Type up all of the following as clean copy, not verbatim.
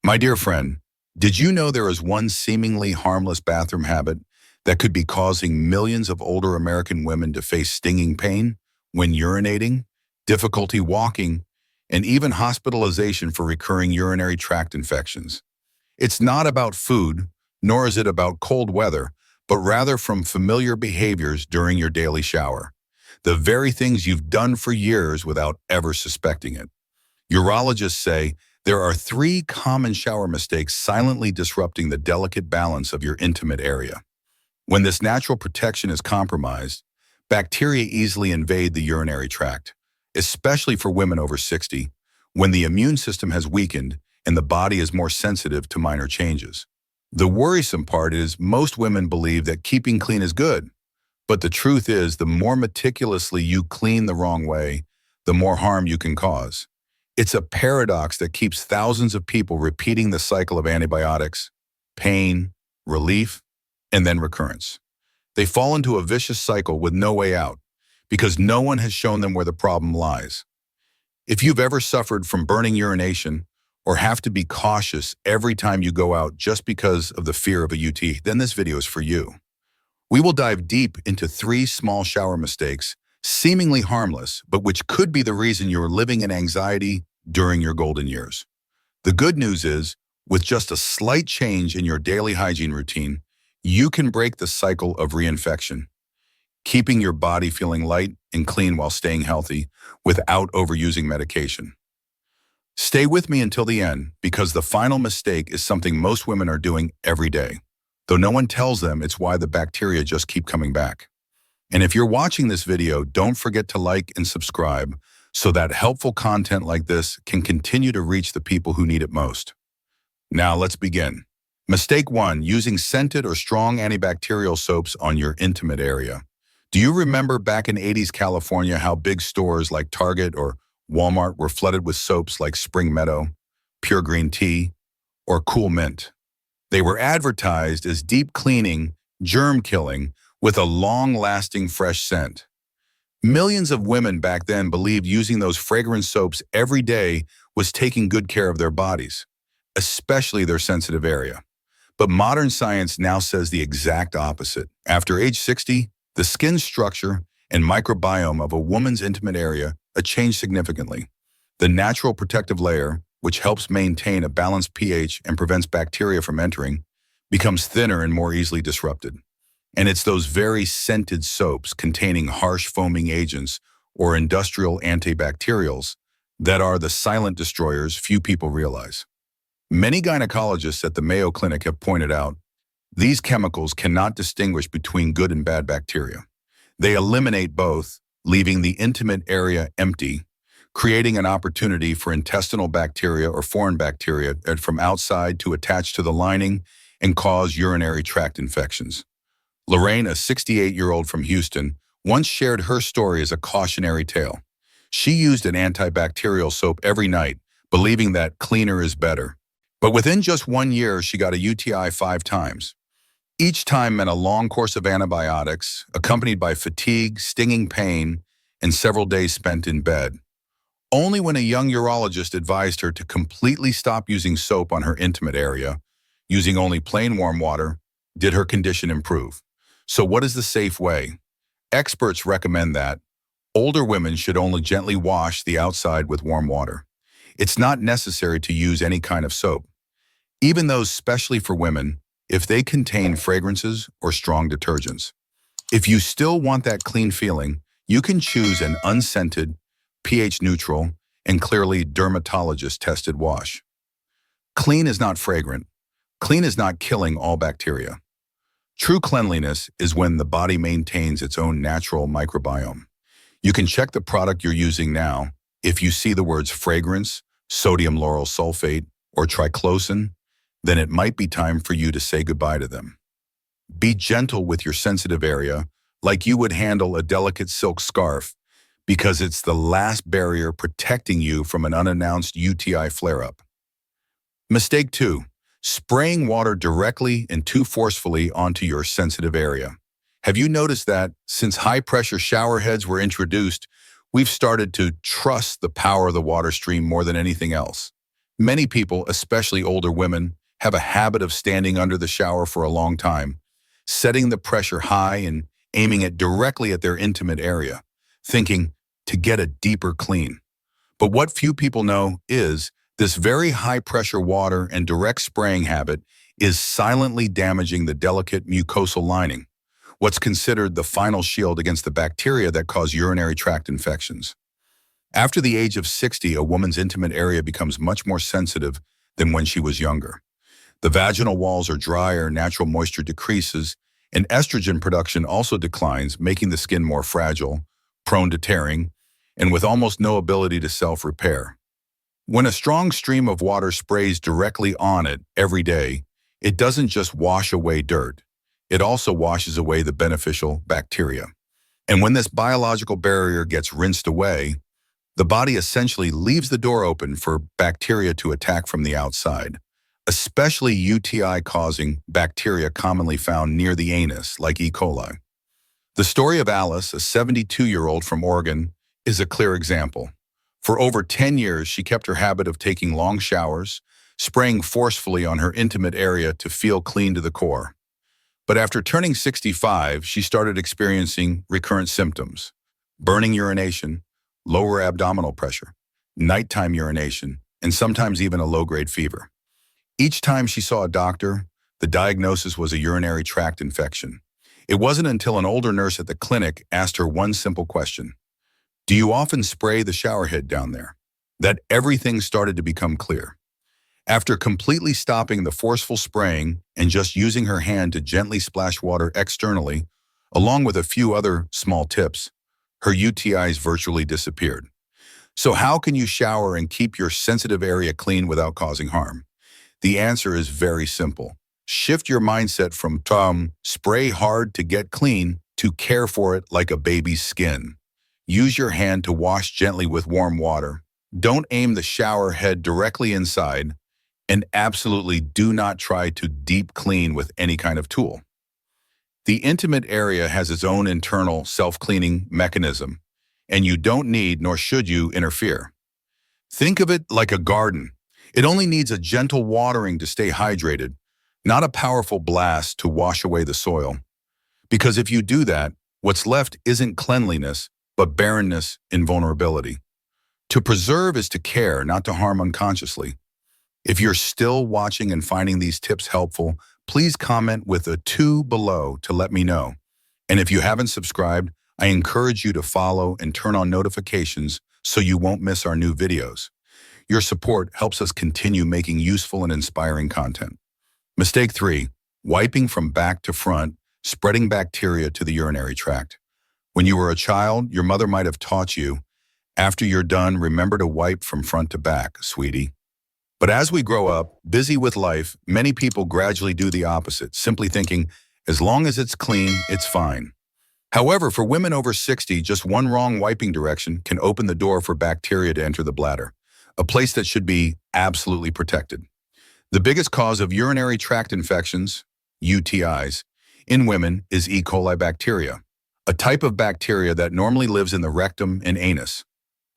My dear friend, did you know there is one seemingly harmless bathroom habit that could be causing millions of older American women to face stinging pain when urinating, difficulty walking, and even hospitalization for recurring urinary tract infections? It's not about food, nor is it about cold weather, but rather from familiar behaviors during your daily shower. The very things you've done for years without ever suspecting it. Urologists say there are three common shower mistakes silently disrupting the delicate balance of your intimate area. When this natural protection is compromised, bacteria easily invade the urinary tract, especially for women over 60, when the immune system has weakened and the body is more sensitive to minor changes. The worrisome part is most women believe that keeping clean is good, but the truth is the more meticulously you clean the wrong way, the more harm you can cause. It's a paradox that keeps thousands of people repeating the cycle of antibiotics, pain, relief, and then recurrence. They fall into a vicious cycle with no way out because no one has shown them where the problem lies. If you've ever suffered from burning urination or have to be cautious every time you go out just because of the fear of a UTI, then this video is for you. We will dive deep into three small shower mistakes, seemingly harmless, but which could be the reason you're living in anxiety during your golden years. The good news is, with just a slight change in your daily hygiene routine, you can break the cycle of reinfection, keeping your body feeling light and clean while staying healthy without overusing medication. Stay with me until the end because the final mistake is something most women are doing every day, though no one tells them it's why the bacteria just keep coming back. And if you're watching this video, don't forget to like and subscribe so that helpful content like this can continue to reach the people who need it most. Now let's begin. Mistake 1, using scented or strong antibacterial soaps on your intimate area. Do you remember back in 80s California how big stores like Target or Walmart were flooded with soaps like Spring Meadow, Pure Green Tea, or Cool Mint? They were advertised as deep cleaning, germ killing, with a long-lasting fresh scent. Millions of women back then believed using those fragrant soaps every day was taking good care of their bodies, especially their sensitive area. But modern science now says the exact opposite. After age 60, the skin structure and microbiome of a woman's intimate area change significantly. The natural protective layer, which helps maintain a balanced pH and prevents bacteria from entering, becomes thinner and more easily disrupted. And it's those very scented soaps containing harsh foaming agents or industrial antibacterials that are the silent destroyers few people realize. Many gynecologists at the Mayo Clinic have pointed out these chemicals cannot distinguish between good and bad bacteria. They eliminate both, leaving the intimate area empty, creating an opportunity for intestinal bacteria or foreign bacteria from outside to attach to the lining and cause urinary tract infections. Lorraine, a 68-year-old from Houston, once shared her story as a cautionary tale. She used an antibacterial soap every night, believing that cleaner is better. But within just 1 year, she got a UTI 5 times. Each time meant a long course of antibiotics, accompanied by fatigue, stinging pain, and several days spent in bed. Only when a young urologist advised her to completely stop using soap on her intimate area, using only plain warm water, did her condition improve. So what is the safe way? Experts recommend that older women should only gently wash the outside with warm water. It's not necessary to use any kind of soap, even those specially for women, if they contain fragrances or strong detergents. If you still want that clean feeling, you can choose an unscented, pH neutral, and clearly dermatologist-tested wash. Clean is not fragrant. Clean is not killing all bacteria. True cleanliness is when the body maintains its own natural microbiome. You can check the product you're using now. If you see the words fragrance, sodium lauryl sulfate, or triclosan, then it might be time for you to say goodbye to them. Be gentle with your sensitive area, like you would handle a delicate silk scarf, because it's the last barrier protecting you from an unannounced UTI flare-up. Mistake 2. Spraying water directly and too forcefully onto your sensitive area. Have you noticed that, since high-pressure shower heads were introduced, we've started to trust the power of the water stream more than anything else? Many people, especially older women, have a habit of standing under the shower for a long time, setting the pressure high and aiming it directly at their intimate area, thinking to get a deeper clean. But what few people know is this very high-pressure water and direct spraying habit is silently damaging the delicate mucosal lining, what's considered the final shield against the bacteria that cause urinary tract infections. After the age of 60, a woman's intimate area becomes much more sensitive than when she was younger. The vaginal walls are drier, natural moisture decreases, and estrogen production also declines, making the skin more fragile, prone to tearing, and with almost no ability to self-repair. When a strong stream of water sprays directly on it every day, it doesn't just wash away dirt. It also washes away the beneficial bacteria. And when this biological barrier gets rinsed away, the body essentially leaves the door open for bacteria to attack from the outside, especially UTI-causing bacteria commonly found near the anus, like E. coli. The story of Alice, a 72-year-old from Oregon, is a clear example. For over 10 years, she kept her habit of taking long showers, spraying forcefully on her intimate area to feel clean to the core. But after turning 65, she started experiencing recurrent symptoms: burning urination, lower abdominal pressure, nighttime urination, and sometimes even a low-grade fever. Each time she saw a doctor, the diagnosis was a urinary tract infection. It wasn't until an older nurse at the clinic asked her one simple question: "Do you often spray the shower head down there?" that everything started to become clear. After completely stopping the forceful spraying and just using her hand to gently splash water externally, along with a few other small tips, her UTIs virtually disappeared. So how can you shower and keep your sensitive area clean without causing harm? The answer is very simple. Shift your mindset from spray hard to get clean to care for it like a baby's skin. Use your hand to wash gently with warm water. Don't aim the shower head directly inside, and absolutely do not try to deep clean with any kind of tool. The intimate area has its own internal self-cleaning mechanism, and you don't need nor should you interfere. Think of it like a garden. It only needs a gentle watering to stay hydrated, not a powerful blast to wash away the soil. Because if you do that, what's left isn't cleanliness, but barrenness and vulnerability. To preserve is to care, not to harm unconsciously. If you're still watching and finding these tips helpful, please comment with a 2 below to let me know. And if you haven't subscribed, I encourage you to follow and turn on notifications so you won't miss our new videos. Your support helps us continue making useful and inspiring content. Mistake 3, wiping from back to front, spreading bacteria to the urinary tract. When you were a child, your mother might have taught you, "After you're done, remember to wipe from front to back, sweetie." But as we grow up, busy with life, many people gradually do the opposite, simply thinking, as long as it's clean, it's fine. However, for women over 60, just one wrong wiping direction can open the door for bacteria to enter the bladder, a place that should be absolutely protected. The biggest cause of urinary tract infections, UTIs, in women is E. coli bacteria, a type of bacteria that normally lives in the rectum and anus.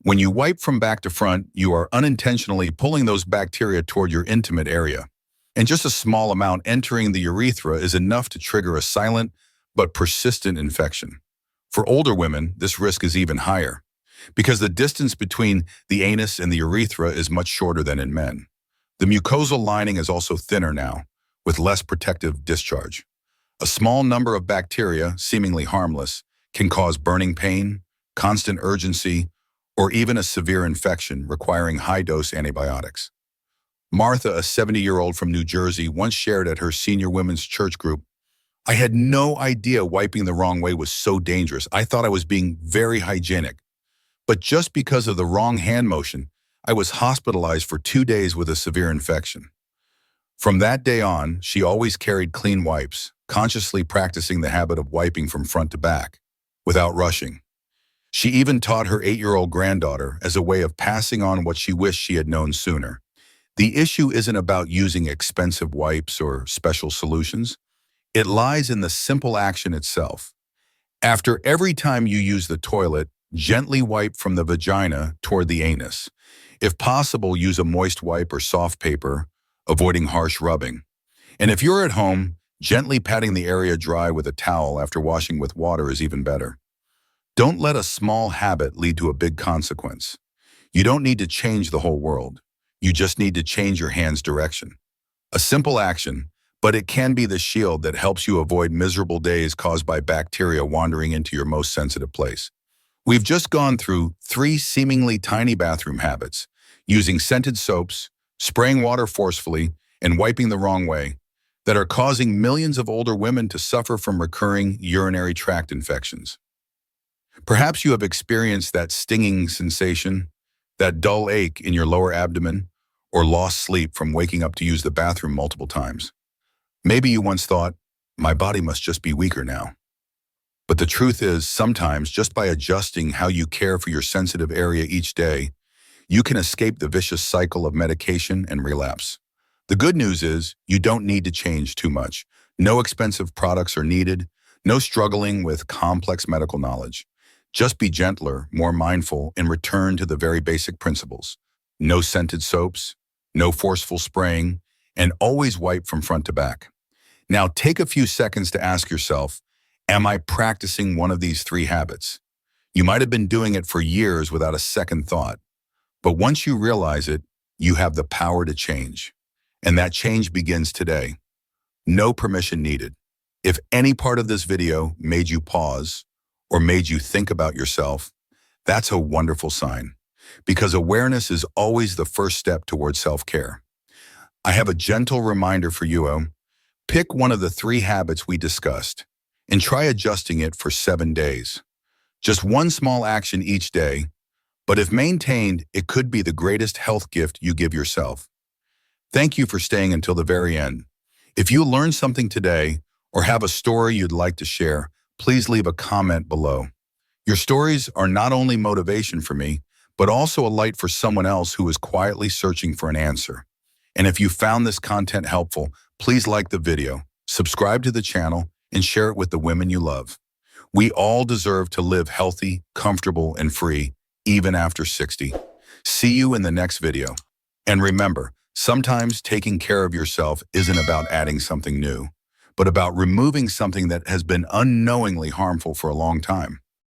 When you wipe from back to front, you are unintentionally pulling those bacteria toward your intimate area. And just a small amount entering the urethra is enough to trigger a silent but persistent infection. For older women, this risk is even higher, because the distance between the anus and the urethra is much shorter than in men. The mucosal lining is also thinner now, with less protective discharge. A small number of bacteria, seemingly harmless, can cause burning pain, constant urgency, or even a severe infection requiring high-dose antibiotics. Martha, a 70-year-old from New Jersey, once shared at her senior women's church group, "I had no idea wiping the wrong way was so dangerous. I thought I was being very hygienic. But just because of the wrong hand motion, I was hospitalized for 2 days with a severe infection." From that day on, she always carried clean wipes, consciously practicing the habit of wiping from front to back, without rushing. She even taught her 8-year-old granddaughter as a way of passing on what she wished she had known sooner. The issue isn't about using expensive wipes or special solutions. It lies in the simple action itself. After every time you use the toilet, Gently wipe from the vagina toward the anus. If possible, use a moist wipe or soft paper, avoiding harsh rubbing. And if you're at home, gently patting the area dry with a towel after washing with water is even better. Don't let a small habit lead to a big consequence. You don't need to change the whole world. You just need to change your hand's direction. A simple action, but it can be the shield that helps you avoid miserable days caused by bacteria wandering into your most sensitive place. We've just gone through 3 seemingly tiny bathroom habits: using scented soaps, spraying water forcefully, and wiping the wrong way, that are causing millions of older women to suffer from recurring urinary tract infections. Perhaps you have experienced that stinging sensation, that dull ache in your lower abdomen, or lost sleep from waking up to use the bathroom multiple times. Maybe you once thought, my body must just be weaker now. But the truth is, sometimes just by adjusting how you care for your sensitive area each day, you can escape the vicious cycle of medication and relapse. The good news is, you don't need to change too much. No expensive products are needed, no struggling with complex medical knowledge. Just be gentler, more mindful, and return to the very basic principles. No scented soaps, no forceful spraying, and always wipe from front to back. Now take a few seconds to ask yourself, am I practicing one of these 3 habits? You might have been doing it for years without a second thought, but once you realize it, you have the power to change. And that change begins today. No permission needed. If any part of this video made you pause or made you think about yourself, that's a wonderful sign, because awareness is always the first step towards self-care. I have a gentle reminder for you. Pick one of the 3 habits we discussed and try adjusting it for 7 days. Just one small action each day, but if maintained, it could be the greatest health gift you give yourself. Thank you for staying until the very end. If you learned something today or have a story you'd like to share, please leave a comment below. Your stories are not only motivation for me, but also a light for someone else who is quietly searching for an answer. And if you found this content helpful, please like the video, subscribe to the channel, and share it with the women you love. We all deserve to live healthy, comfortable, and free, even after 60. See you in the next video. And remember, sometimes taking care of yourself isn't about adding something new, but about removing something that has been unknowingly harmful for a long time.